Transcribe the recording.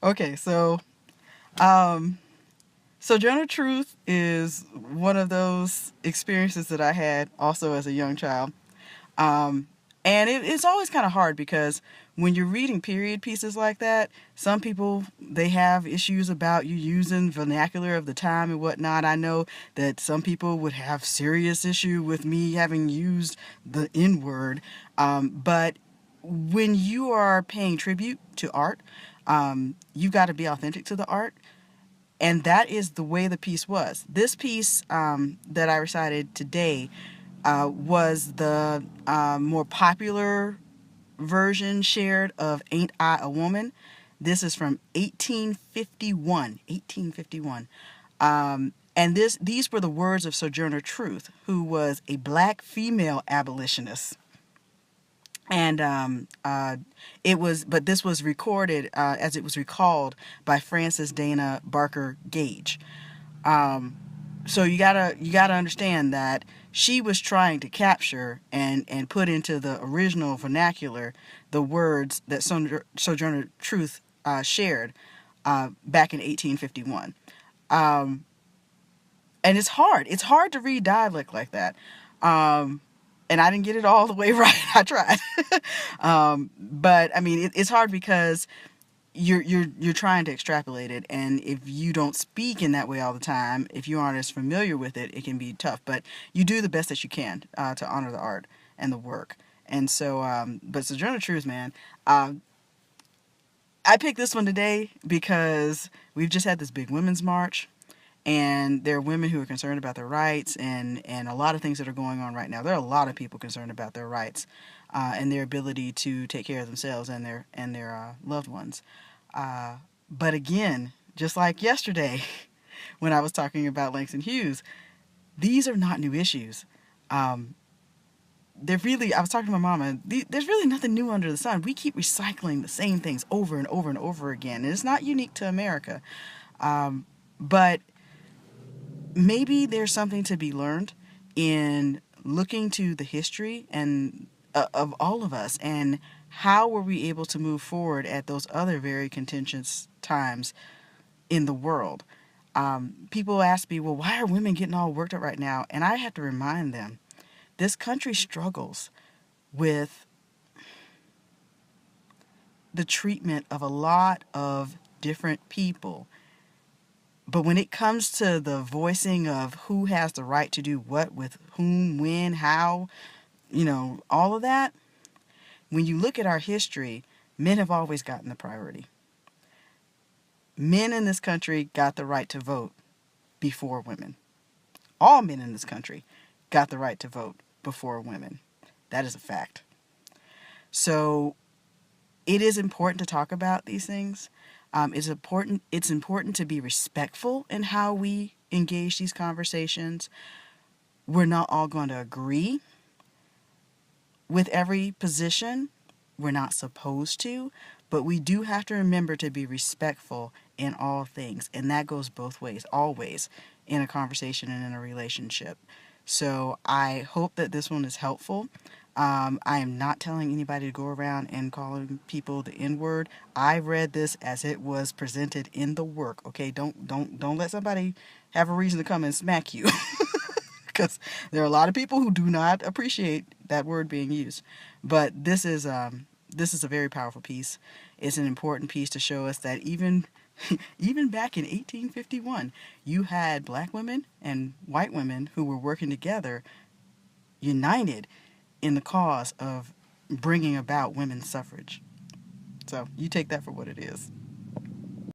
Okay, so um, Sojourner Truth is one of those experiences that I had also as a young child. Um, and it's always kind of hard because when you're reading period pieces like that, some people, they have issues about you using vernacular of the time and whatnot. I know that some people would have serious issue with me having used the N word. But when you are paying tribute to art, you got to be authentic to the art. And that is the way the piece was. This piece that I recited today was the more popular version shared of Ain't I a Woman. This is from 1851. 1851. And these were the words of Sojourner Truth, who was a black female abolitionist. And but this was recorded as it was recalled by Frances Dana Barker Gage. So you gotta understand that she was trying to capture and put into the original vernacular the words that Sojourner Truth shared back in 1851. Um, and it's hard to read dialect like that. And I didn't get it all the way right. I tried. But I mean, it's hard because you're trying to extrapolate it, and if you don't speak in that way all the time, if you aren't as familiar with it, it can be tough. But you do the best that you can to honor the art and the work. And so, but Sojourner Truth, man, I picked this one today because we've just had this big women's march, and there are women who are concerned about their rights, and a lot of things that are going on right now. There are a lot of people concerned about their rights and their ability to take care of themselves and their loved ones. But again, just like yesterday when I was talking about Langston Hughes, these are not new issues. Um, I was talking to my mama, there's really nothing new under the sun. We keep recycling the same things over and over and over again. And it's not unique to America. But maybe there's something to be learned in looking to the history and of all of us, and how were we able to move forward at those other very contentious times in the world. People ask me, well, why are women getting all worked up right now? And I have to remind them, this country struggles with the treatment of a lot of different people. But when it comes to the voicing of who has the right to do what with whom, when, how, all of that, when you look at our history, men have always gotten the priority. Men in this country got the right to vote before women. All men in this country got the right to vote before women. That is a fact. So it is important to talk about these things. It's important to be respectful in how we engage these conversations. We're not all going to agree with every position. We're not supposed to, but we do have to remember to be respectful in all things. And that goes both ways, always, in a conversation and in a relationship. So I hope that this one is helpful. I am not telling anybody to go around and calling people the N-word. I read this as it was presented in the work. Okay, don't let somebody have a reason to come and smack you, because there are a lot of people who do not appreciate that word being used. But this is a very powerful piece. It's an important piece to show us that even even back in 1851, you had black women and white women who were working together, united in the cause of bringing about women's suffrage. So you take that for what it is.